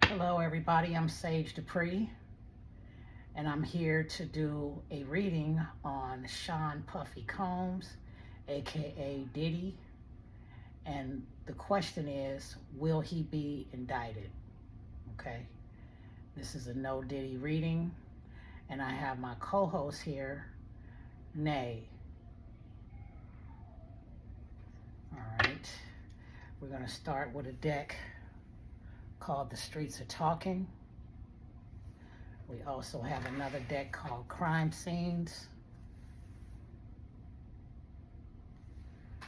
Hello everybody, I'm Sage Dupree, and I'm here to do a reading on Sean Puffy Combs, aka Diddy, and the question is, will he be indicted? Okay, this is a no Diddy reading, and I have my co-host here, Nay. All right, we're going to start with a deck called The Streets Are Talking. We also have another deck called Crime Scenes.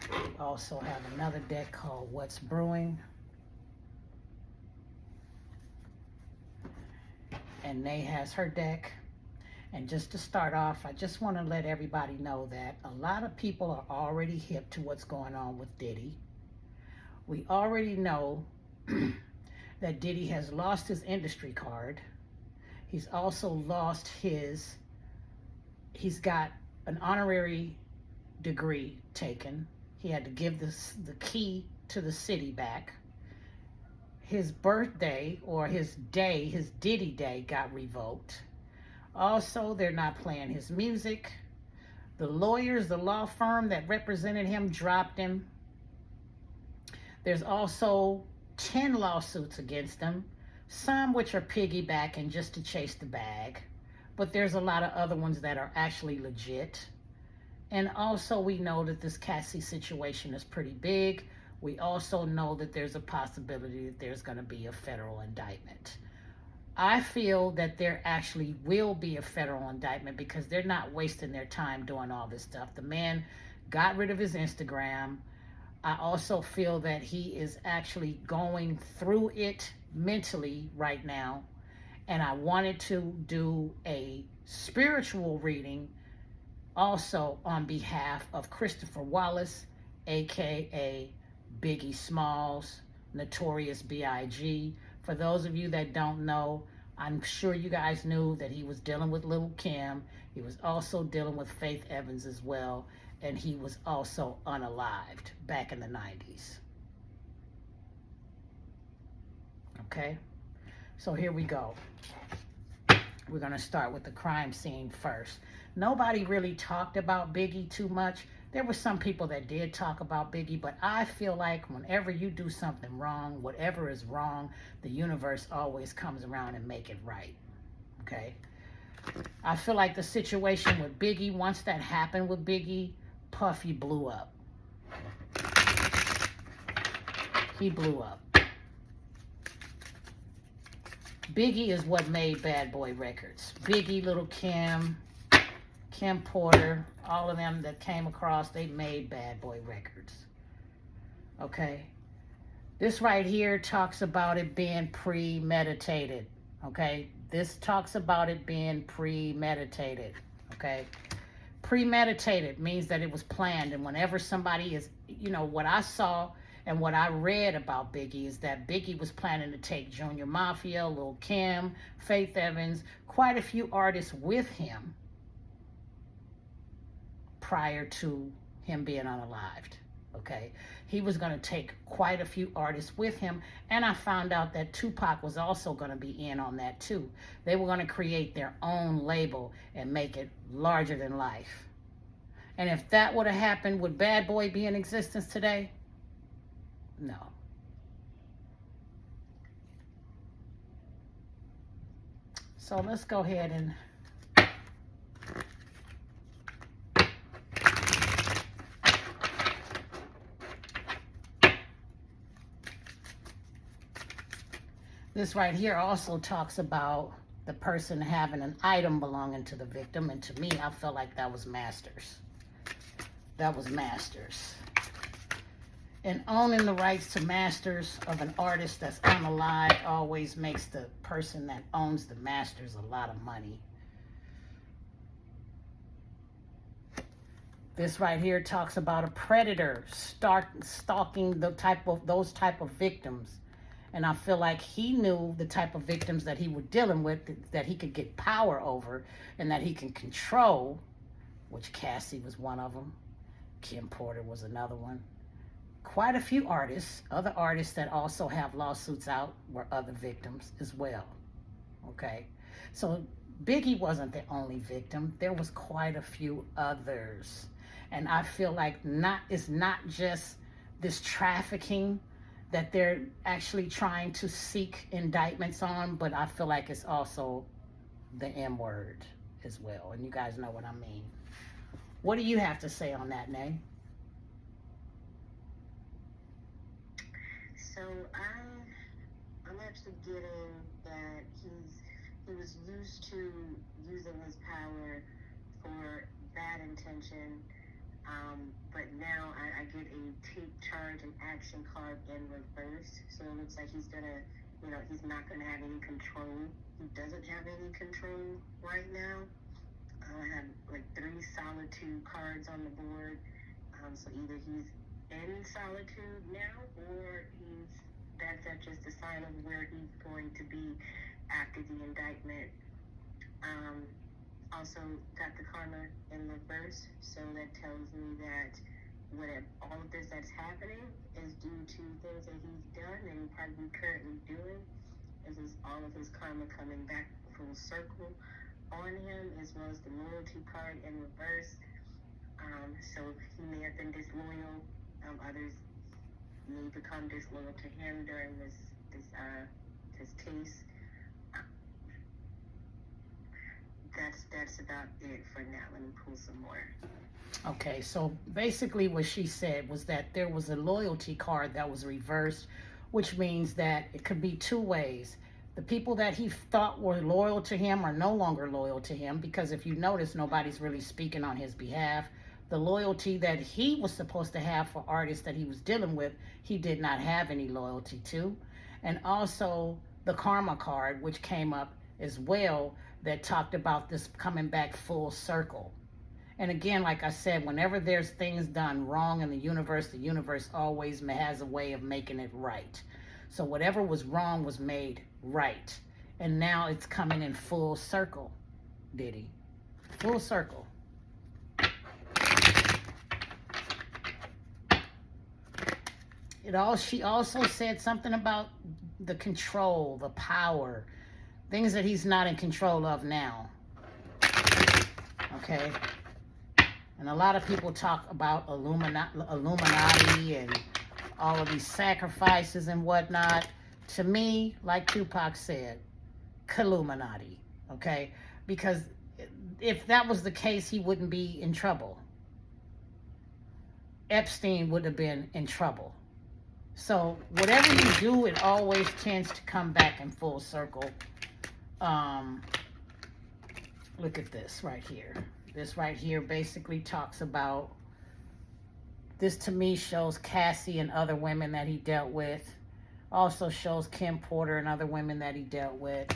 We also have another deck called What's Brewing. And Nay has her deck. And just to start off, I just want to let everybody know that a lot of people are already hip to what's going on with Diddy. We already know that Diddy has lost his industry card. He's also lost he's got an honorary degree taken. He had to give the key to the city back. His birthday, or his Diddy Day, got revoked. Also, they're not playing his music. The lawyers, the law firm that represented him, dropped him. There's also 10 lawsuits against him, some which are piggybacking just to chase the bag, but there's a lot of other ones that are actually legit. And also we know that this Cassie situation is pretty big. We also know that there's a possibility that there's going to be a federal indictment. I feel that there actually will be a federal indictment because they're not wasting their time doing all this stuff. The man got rid of his Instagram. I also feel that he is actually going through it mentally right now. And I wanted to do a spiritual reading also on behalf of Christopher Wallace, aka Biggie Smalls, Notorious B.I.G. For those of you that don't know, I'm sure you guys knew that he was dealing with Lil' Kim. He was also dealing with Faith Evans as well. And he was also unalived back in the 90s. Okay, so here we go. We're going to start with the crime scene first. Nobody really talked about Biggie too much. There were some people that did talk about Biggie, but I feel like whenever you do something wrong, whatever is wrong, the universe always comes around and make it right. Okay, I feel like the situation with Biggie, once that happened with Biggie, Puffy blew up. He blew up. Biggie is what made Bad Boy Records. Biggie, Lil' Kim, Kim Porter, all of them that came across, they made Bad Boy Records. Okay? This right here talks about it being premeditated. Okay? This talks about it being premeditated. Okay? Premeditated means that it was planned, and whenever somebody is, what I saw and what I read about Biggie is that Biggie was planning to take Junior Mafia, Lil' Kim, Faith Evans, quite a few artists with him prior to him being unalived. Okay, he was going to take quite a few artists with him, and I found out that Tupac was also going to be in on that too. They were going to create their own label and make it larger than life. And if that would have happened, would Bad Boy be in existence today? No. So let's go ahead and this right here also talks about the person having an item belonging to the victim. And to me, I felt like that was Masters. That was Masters. And owning the rights to masters of an artist that's unalive always makes the person that owns the masters a lot of money. This right here talks about a predator stalking those type of victims. And I feel like he knew the type of victims that he was dealing with, that he could get power over and that he can control, which Cassie was one of them. Kim Porter was another one. Quite a few artists, other artists that also have lawsuits out, were other victims as well. Okay? So Biggie wasn't the only victim. There was quite a few others. And I feel like it's not just this trafficking that they're actually trying to seek indictments on, but I feel like it's also the M word as well. And you guys know what I mean. What do you have to say on that, Nay? So I'm actually getting that he was used to using his power for bad intention. But now I get a take charge and action card in reverse. So it looks like he's not gonna have any control. He doesn't have any control right now. I have like 3 solitude cards on the board. So either he's in solitude now, or that's just a sign of where he's going to be after the indictment. Also got the karma in reverse, so that tells me that all of this that's happening is due to things that he's done and probably currently doing. This is all of his karma coming back full circle on him, as well as the loyalty card in reverse. So he may have been disloyal. Others may become disloyal to him during this case. That's about it for now. Let me pull some more. Okay, so basically what she said was that there was a loyalty card that was reversed, which means that it could be 2 ways. The people that he thought were loyal to him are no longer loyal to him, because if you notice, nobody's really speaking on his behalf. The loyalty that he was supposed to have for artists that he was dealing with, he did not have any loyalty to. And also the karma card, which came up as well, that talked about this coming back full circle. And again, like I said, whenever there's things done wrong in the universe always has a way of making it right. So whatever was wrong was made right. And now it's coming in full circle, Diddy. Full circle. She also said something about the control, the power, things that he's not in control of now. Okay? And a lot of people talk about Illuminati and all of these sacrifices and whatnot. To me, like Tupac said, Illuminati. Okay? Because if that was the case, he wouldn't be in trouble. Epstein would have been in trouble. So whatever you do, it always tends to come back in full circle. Look at this right here. This right here basically talks about, this to me shows Cassie and other women that he dealt with. Also shows Kim Porter and other women that he dealt with.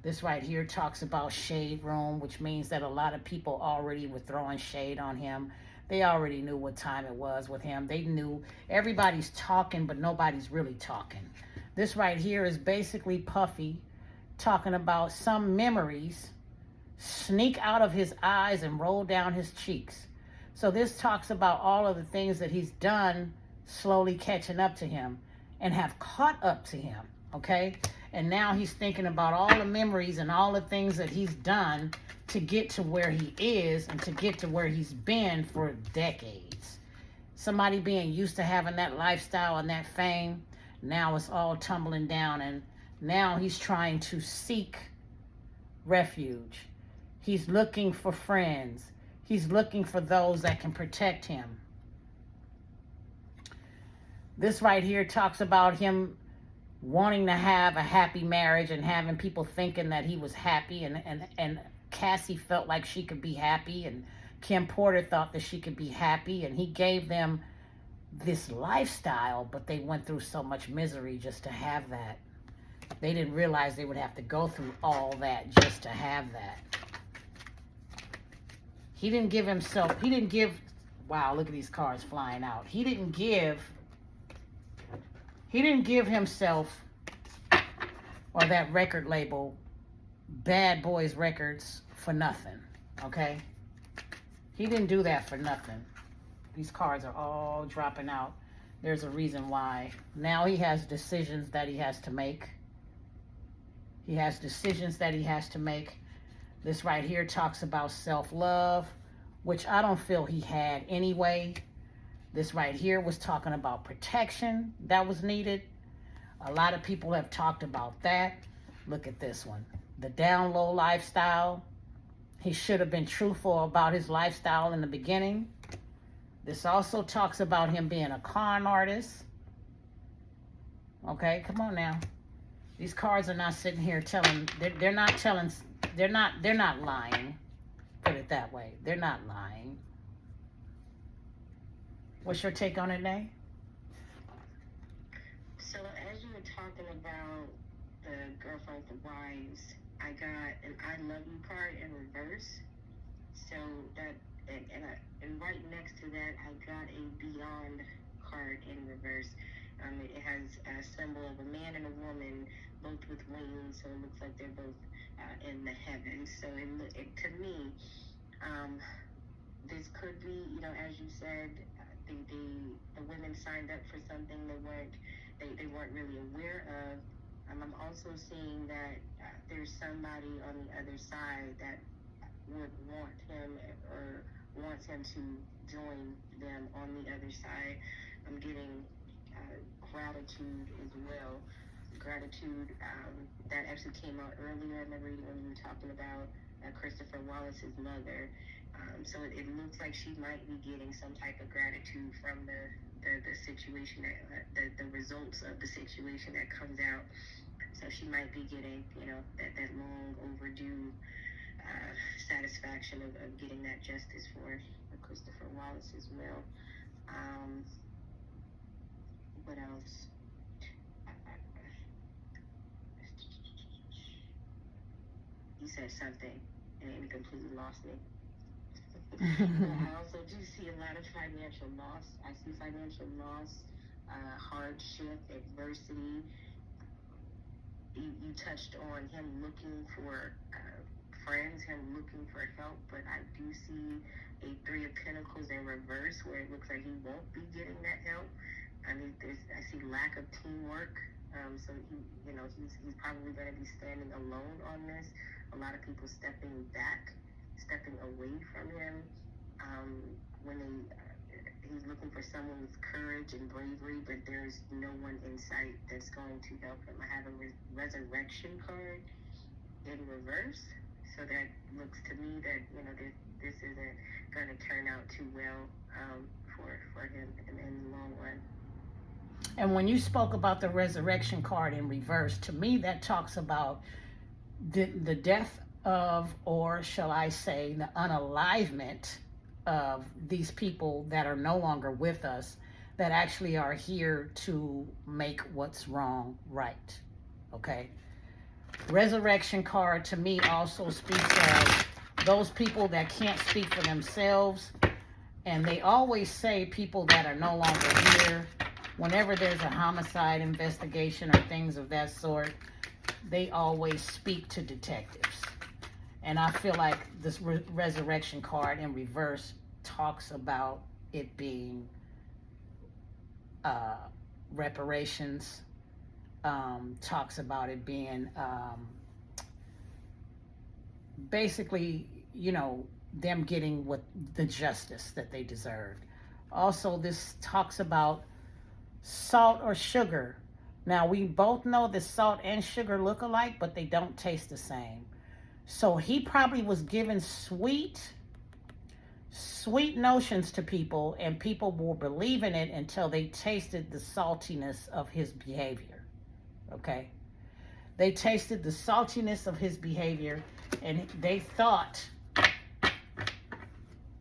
This right here talks about shade room, which means that a lot of people already were throwing shade on him. They already knew what time it was with him. They knew everybody's talking, but nobody's really talking. This right here is basically Puffy talking about some memories sneak out of his eyes and roll down his cheeks. So this talks about all of the things that he's done slowly catching up to him and have caught up to him, okay? And now he's thinking about all the memories and all the things that he's done to get to where he is and to get to where he's been for decades. Somebody being used to having that lifestyle and that fame, now it's all tumbling down, and now he's trying to seek refuge. He's looking for friends. He's looking for those that can protect him. This right here talks about him wanting to have a happy marriage and having people thinking that he was happy, and Cassie felt like she could be happy, and Kim Porter thought that she could be happy, and he gave them this lifestyle, but they went through so much misery just to have that. They didn't realize they would have to go through all that just to have that. He didn't give himself, he didn't give, wow, look at these cars flying out. He didn't give himself or that record label, Bad Boys Records, for nothing, okay? He didn't do that for nothing. These cards are all dropping out. There's a reason why. Now he has decisions that he has to make. He has decisions that he has to make. This right here talks about self-love, which I don't feel he had anyway. This right here was talking about protection that was needed. A lot of people have talked about that. Look at this one. The down low lifestyle. He should have been truthful about his lifestyle in the beginning. This also talks about him being a con artist. Okay, come on now. These cards are not sitting here telling, they're not telling, they're not lying. Put it that way. They're not lying. What's your take on it, Nay? So as you were talking about the girlfriends and wives, I got an I love you card in reverse. So that, and right next to that, I got a beyond card in reverse. It has a symbol of a man and a woman, both with wings, so it looks like they're both in the heavens. So to me, this could be, as you said, the women signed up for something they weren't really aware of. I'm also seeing that there's somebody on the other side that would want him or wants him to join them on the other side. I'm getting gratitude as well. Gratitude that actually came out earlier in the reading when we were talking about Christopher Wallace's mother. So it looks like she might be getting some type of gratitude from the situation, the results of the situation that comes out. So she might be getting, that long overdue satisfaction of getting that justice for Christopher Wallace as well. What else? You said something and it completely lost me. I also do see a lot of financial loss. I see financial loss, hardship, adversity. You touched on him looking for friends, him looking for help, but I do see a Three of Pentacles in reverse where it looks like he won't be getting that help. I see lack of teamwork. So he's probably going to be standing alone on this. A lot of people stepping back, stepping away from him. He's looking for someone with courage and bravery, but there's no one in sight that's going to help him. I have a resurrection card in reverse, so that looks to me that this isn't going to turn out too well for him in the long run. And when you spoke about the resurrection card in reverse, to me that talks about the death of, or shall I say, the unalivement of these people that are no longer with us, that actually are here to make what's wrong right. Okay? Resurrection card to me also speaks of those people that can't speak for themselves. And they always say people that are no longer here, whenever there's a homicide investigation or things of that sort, they always speak to detectives. And I feel like this resurrection card in reverse talks about it being reparations, talks about it being basically, them getting what the justice that they deserved. Also, this talks about salt or sugar. Now, we both know that salt and sugar look alike, but they don't taste the same. So he probably was giving sweet notions to people, and people will believe in it until they tasted the saltiness of his behavior. Okay? They tasted the saltiness of his behavior, and they thought,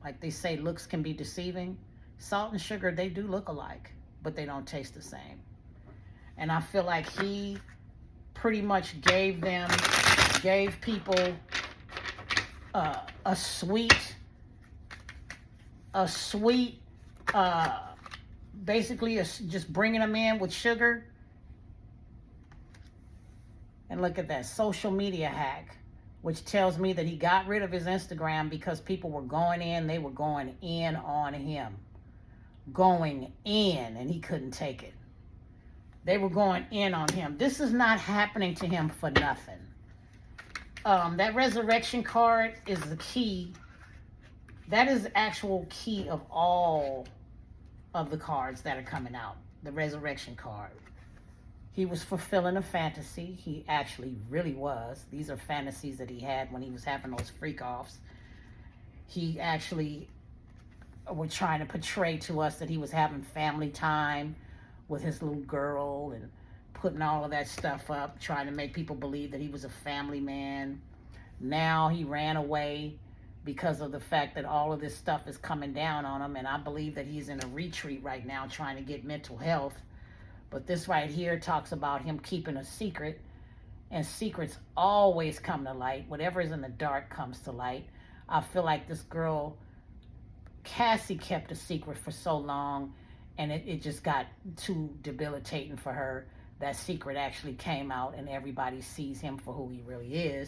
like they say, looks can be deceiving. Salt and sugar, they do look alike, but they don't taste the same. And I feel like he pretty much gave people uh, a sweet, a sweet, uh, basically just bringing them in with sugar. And look at that social media hack, which tells me that he got rid of his Instagram because people were going in, they were going in on him. Going in, and he couldn't take it. They were going in on him. This is not happening to him for nothing. That resurrection card is the key. That is the actual key of all of the cards that are coming out. The resurrection card. He was fulfilling a fantasy. He actually really was. These are fantasies that he had when he was having those freak offs. He actually were trying to portray to us that he was having family time with his little girl and putting all of that stuff up, trying to make people believe that he was a family man. Now he ran away because of the fact that all of this stuff is coming down on him, and I believe that he's in a retreat right now trying to get mental health. But this right here talks about him keeping a secret, and secrets always come to light. Whatever is in the dark comes to light. I feel like this girl, Cassie, kept a secret for so long, and it just got too debilitating for her. That secret actually came out, and everybody sees him for who he really is.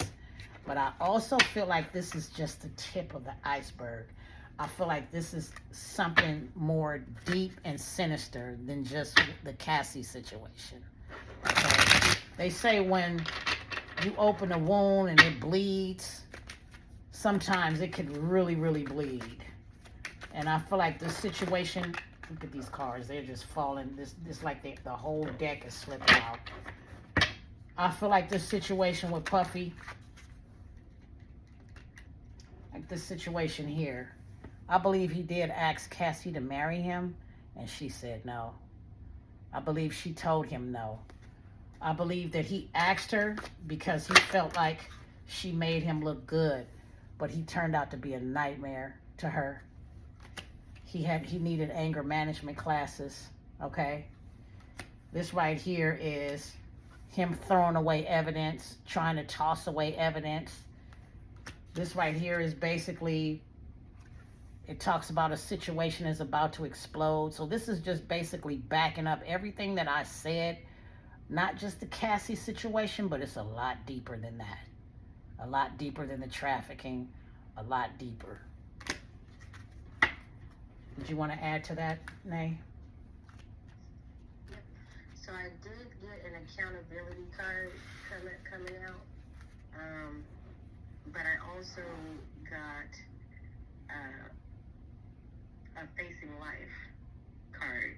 But I also feel like this is just the tip of the iceberg. I feel like this is something more deep and sinister than just the Cassie situation. Okay? They say when you open a wound and it bleeds, sometimes it can really, really bleed. And I feel like this situation, look at these cards, they're just falling. This like the whole deck is slipping out. I feel like this situation with Puffy, like this situation here, I believe he did ask Cassie to marry him, and she said no. I believe she told him no. I believe that he asked her because he felt like she made him look good, but he turned out to be a nightmare to her. He needed anger management classes, okay? This right here is him throwing away evidence, trying to toss away evidence. This right here is basically, it talks about a situation is about to explode. So this is just basically backing up everything that I said. Not just the Cassie situation, but it's a lot deeper than that. A lot deeper than the trafficking. A lot deeper. Did you want to add to that, Nay? Yep. So I did get an accountability card coming out. But I also got a facing life card.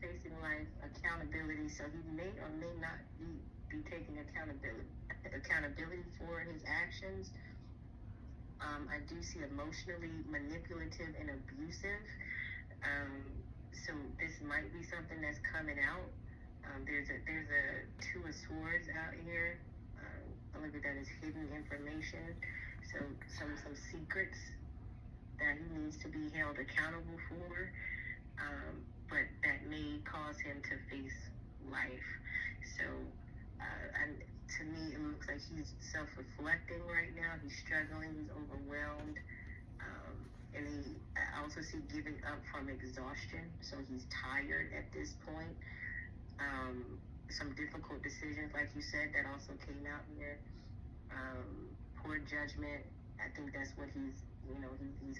Facing life accountability. So he may or may not be taking accountability for his actions. I do see emotionally manipulative and abusive. So this might be something that's coming out. There's a two of swords out here. I look at that as hidden information. So some secrets that he needs to be held accountable for. But that may cause him to face life. So to me, it looks like he's self-reflecting right now. He's struggling. He's overwhelmed. And I also see giving up from exhaustion. So he's tired at this point. Some difficult decisions, like you said, that also came out here. Poor judgment. I think that's what he's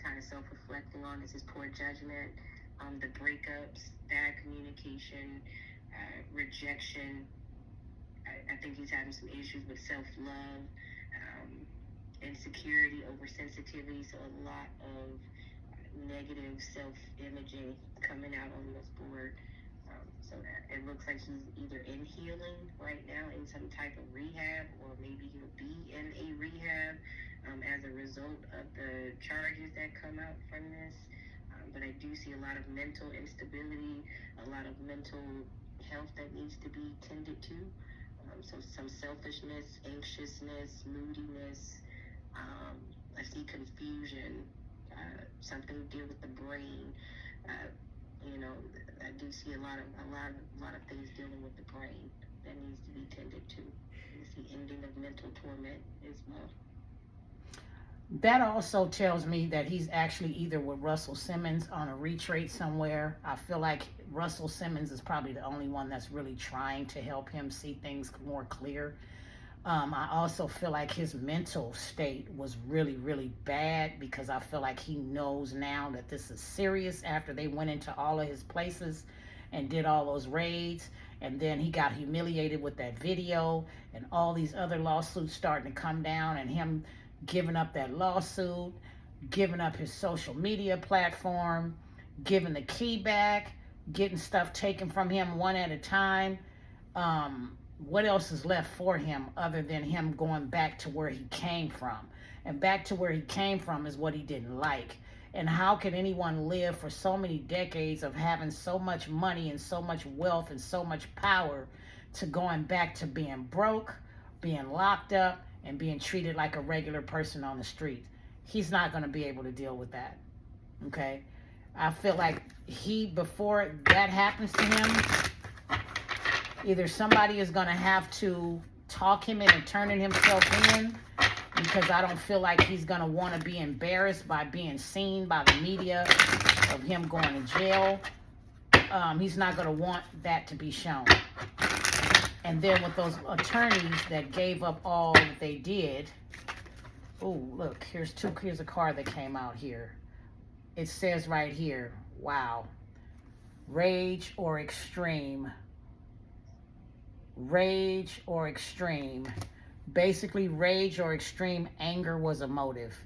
kind of self-reflecting on, is his poor judgment. The breakups, bad communication, rejection. I think he's having some issues with self-love, insecurity, oversensitivity, so a lot of negative self-imaging coming out on this board. So it looks like he's either in healing right now, in some type of rehab, or maybe he'll be in a rehab as a result of the charges that come out from this. But I do see a lot of mental instability, a lot of mental health that needs to be tended to. So some selfishness, anxiousness, moodiness. I see confusion, something to deal with the brain. Uh, you know, I do see a lot of things dealing with the brain that needs to be tended to. I see ending of mental torment as well. That also tells me that he's actually either with Russell Simmons on a retreat somewhere. I feel like Russell Simmons is probably the only one that's really trying to help him see things more clear. I also feel like his mental state was really, really bad because I feel like he knows now that this is serious after they went into all of his places and did all those raids. And then he got humiliated with that video and all these other lawsuits starting to come down and him giving up that lawsuit, giving up his social media platform, giving the key back, getting stuff taken from him one at a time. What else is left for him other than him going back to where he came from? And back to where he came from is what he didn't like. And how can anyone live for so many decades of having so much money and so much wealth and so much power to going back to being broke, being locked up, and being treated like a regular person on the street? He's not going to be able to deal with that. Okay? I feel like before that happens to him, either somebody is going to have to talk him into turning himself in, because I don't feel like he's going to want to be embarrassed by being seen by the media of him going to jail. He's not going to want that to be shown. And then with those attorneys that gave up all that they did, oh, look, here's a card that came out here. It says right here, wow, rage or extreme. Rage or extreme. Basically, rage or extreme anger was a motive.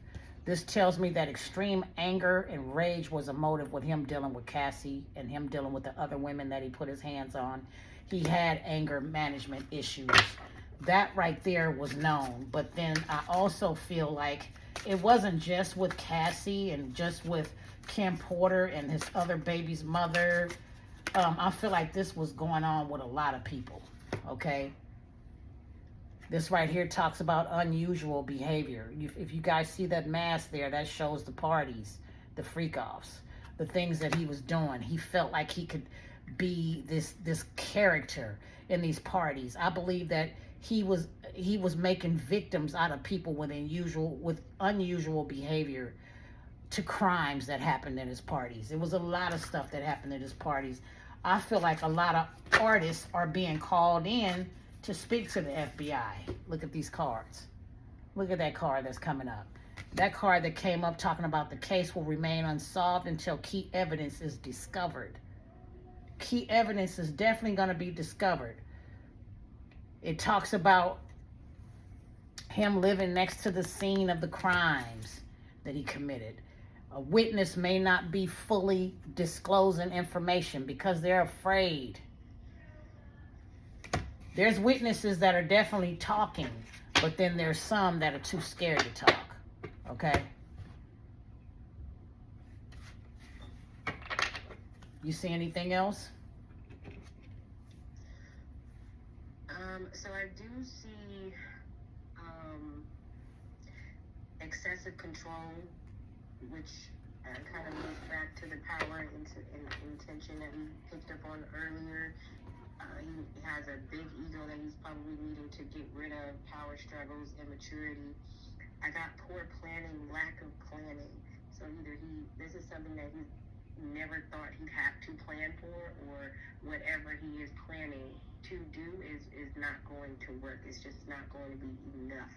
This tells me that extreme anger and rage was a motive with him dealing with Cassie and him dealing with the other women that he put his hands on. He had anger management issues. That right there was known. But then I also feel like it wasn't just with Cassie and just with Kim Porter and his other baby's mother. I feel like this was going on with a lot of people. Okay? This right here talks about unusual behavior. If you guys see that mask there, that shows the parties, the freak-offs, the things that he was doing. He felt like he could be this character in these parties. I believe that he was making victims out of people with unusual behavior to crimes that happened in his parties. It was a lot of stuff that happened at his parties. I feel like a lot of artists are being called in to speak to the FBI. Look at these cards. Look at that card that's coming up. That card that came up talking about the case will remain unsolved until key evidence is discovered. Key evidence is definitely going to be discovered. It talks about him living next to the scene of the crimes that he committed. A witness may not be fully disclosing information because they're afraid. There's witnesses that are definitely talking, but then there's some that are too scared to talk. Okay? You see anything else? So I do see excessive control, which kind of goes back to the power and intention that we picked up on earlier. He has a big ego that he's probably needing to get rid of, power struggles, immaturity. I got poor planning, lack of planning. So either this is something that he never thought he'd have to plan for, or whatever he is planning to do is not going to work. It's just not going to be enough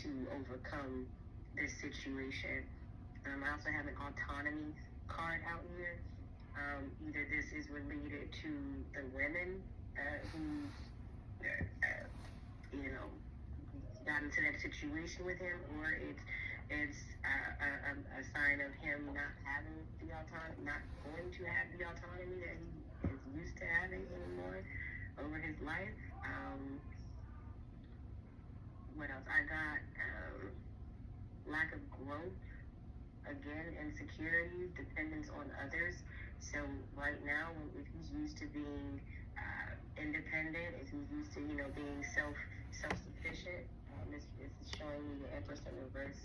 to overcome this situation. I also have an autonomy card out here. Either this is related to the women who, got into that situation with him, or it's a sign of him not having the autonomy, not going to have the autonomy that he is used to having anymore over his life. What else? I got lack of growth. Again, insecurities, dependence on others. So right now, if he's used to being independent, if he's used to, being self-sufficient. It's showing me the Empress in reverse,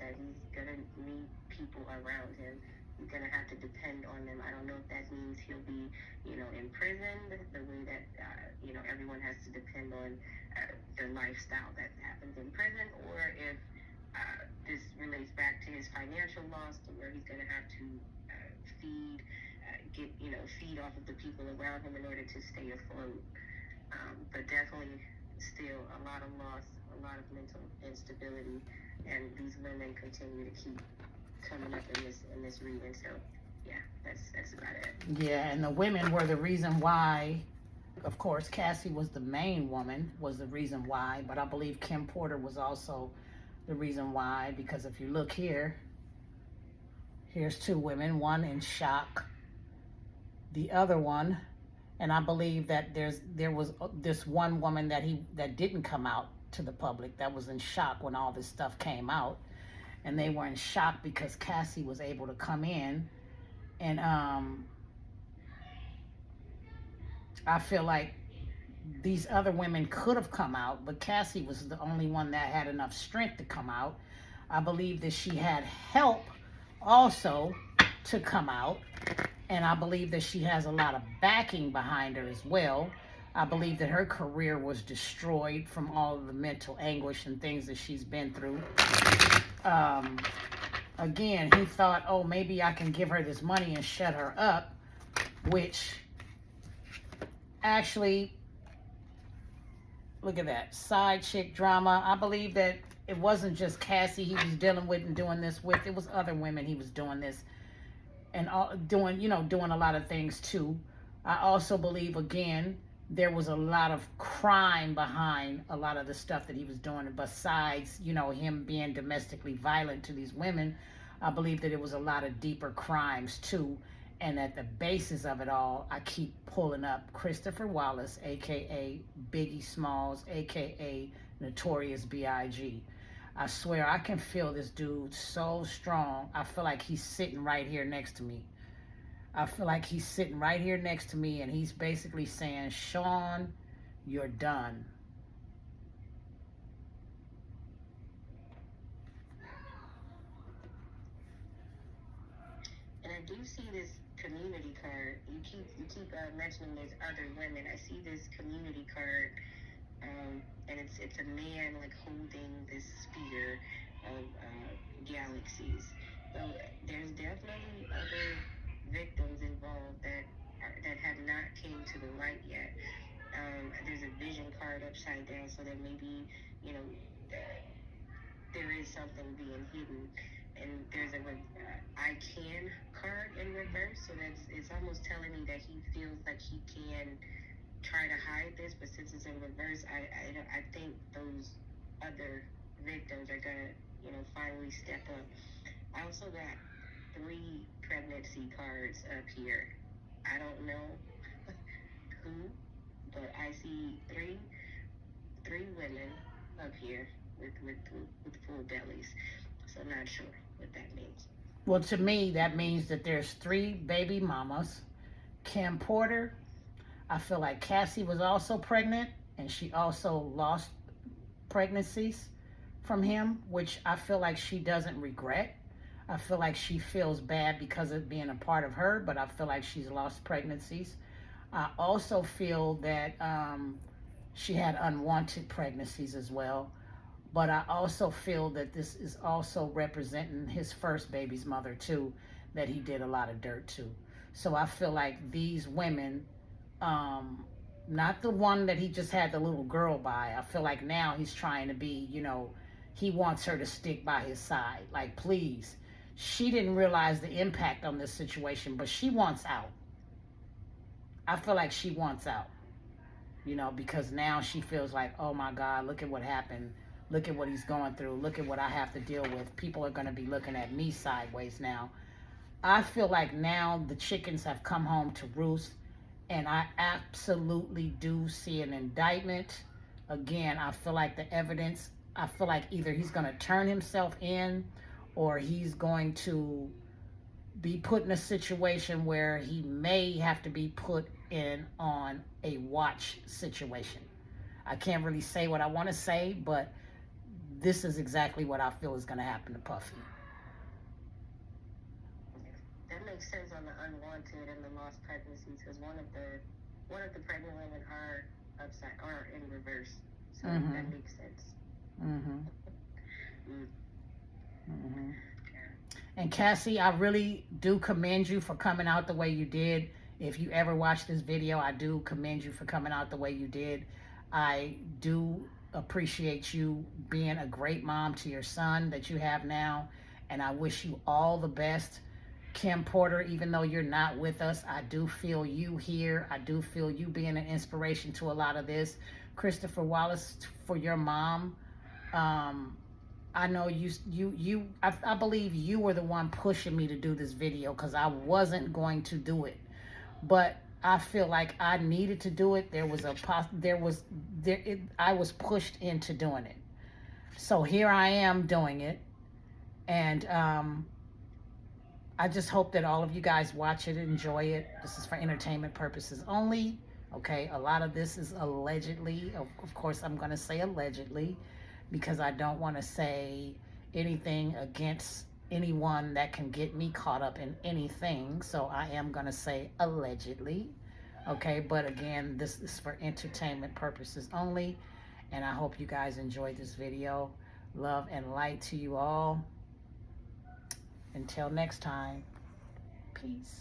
that he's gonna need people around him. He's gonna have to depend on them. I don't know if that means he'll be, imprisoned, the way that, everyone has to depend on the lifestyle that happens in prison, or if this relates back to his financial loss, to where he's gonna have to feed, feed off of the people around him in order to stay afloat. But definitely still a lot of loss, a lot of mental instability, and these women continue to keep coming up in this reading. So yeah, that's about it. Yeah, and the women were the reason why. Of course, Cassie was the main woman, was the reason why, but I believe Kim Porter was also the reason why, because if you look here, here's two women, one in shock, the other one, and I believe that there was this one woman that didn't come out to the public, that was in shock when all this stuff came out, and they were in shock because Cassie was able to come in, and I feel like these other women could have come out, but Cassie was the only one that had enough strength to come out. I believe that she had help also to come out, and I believe that she has a lot of backing behind her as well. I believe that her career was destroyed from all of the mental anguish and things that she's been through. Again, he thought, oh, maybe I can give her this money and shut her up, which actually, look at that, side chick drama. I believe that it wasn't just Cassie he was dealing with and doing this with. It was other women he was doing this and doing a lot of things too. I also believe, again, there was a lot of crime behind a lot of the stuff that he was doing. Besides, him being domestically violent to these women, I believe that it was a lot of deeper crimes too. And at the basis of it all, I keep pulling up Christopher Wallace, a.k.a. Biggie Smalls, a.k.a. Notorious B.I.G. I swear, I can feel this dude so strong. I feel like he's sitting right here next to me. I feel like he's sitting right here next to me, and he's basically saying, Sean, you're done. And I do see this community card. You keep mentioning there's other women. I see this community card, and it's a man like holding this sphere of galaxies. So there's definitely other victims involved that have not came to the light yet. There's a vision card upside down, so that maybe there is something being hidden. And there's a I can card in reverse, so it's almost telling me that he feels like he can try to hide this, but since it's in reverse, I think those other victims are gonna finally step up. I also got 3 pregnancy cards up here. I don't know who, but I see three women up here with full bellies. So I'm not sure what that means. Well, to me, that means that there's 3 baby mamas. Kim Porter, I feel like Cassie was also pregnant, and she also lost pregnancies from him, which I feel like she doesn't regret. I feel like she feels bad because of being a part of her, but I feel like she's lost pregnancies. I also feel that she had unwanted pregnancies as well. But I also feel that this is also representing his first baby's mother too, that he did a lot of dirt to. So I feel like these women, not the one that he just had the little girl by, I feel like now he's trying to be, he wants her to stick by his side. Like, please. She didn't realize the impact on this situation, but she wants out. I feel like she wants out, because now she feels like, oh my God, look at what happened. Look at what he's going through. Look at what I have to deal with. People are going to be looking at me sideways now. I feel like now the chickens have come home to roost, and I absolutely do see an indictment. Again, I feel like the evidence, I feel like either he's going to turn himself in, or he's going to be put in a situation where he may have to be put in on a watch situation. I can't really say what I want to say, but this is exactly what I feel is going to happen to Puffy. That makes sense on the unwanted and the lost pregnancies, because one of the pregnant women are upside or in reverse, so that makes sense. And Cassie, I really do commend you for coming out the way you did. If you ever watch this video, I do commend you for coming out the way you did. I do appreciate you being a great mom to your son that you have now, and I wish you all the best. Kim Porter, even though you're not with us, I do feel you here. I do feel you being an inspiration to a lot of this. Christopher Wallace, for your mom, I know I believe you were the one pushing me to do this video, because I wasn't going to do it, but I feel like I needed to do it. I was pushed into doing it, so here I am doing it, and I just hope that all of you guys watch it, enjoy it. This is for entertainment purposes only. Okay, a lot of this is allegedly. Of course, I'm going to say allegedly, because I don't want to say anything against anyone that can get me caught up in anything. So I am going to say allegedly. Okay, but again, this is for entertainment purposes only. And I hope you guys enjoyed this video. Love and light to you all. Until next time, peace.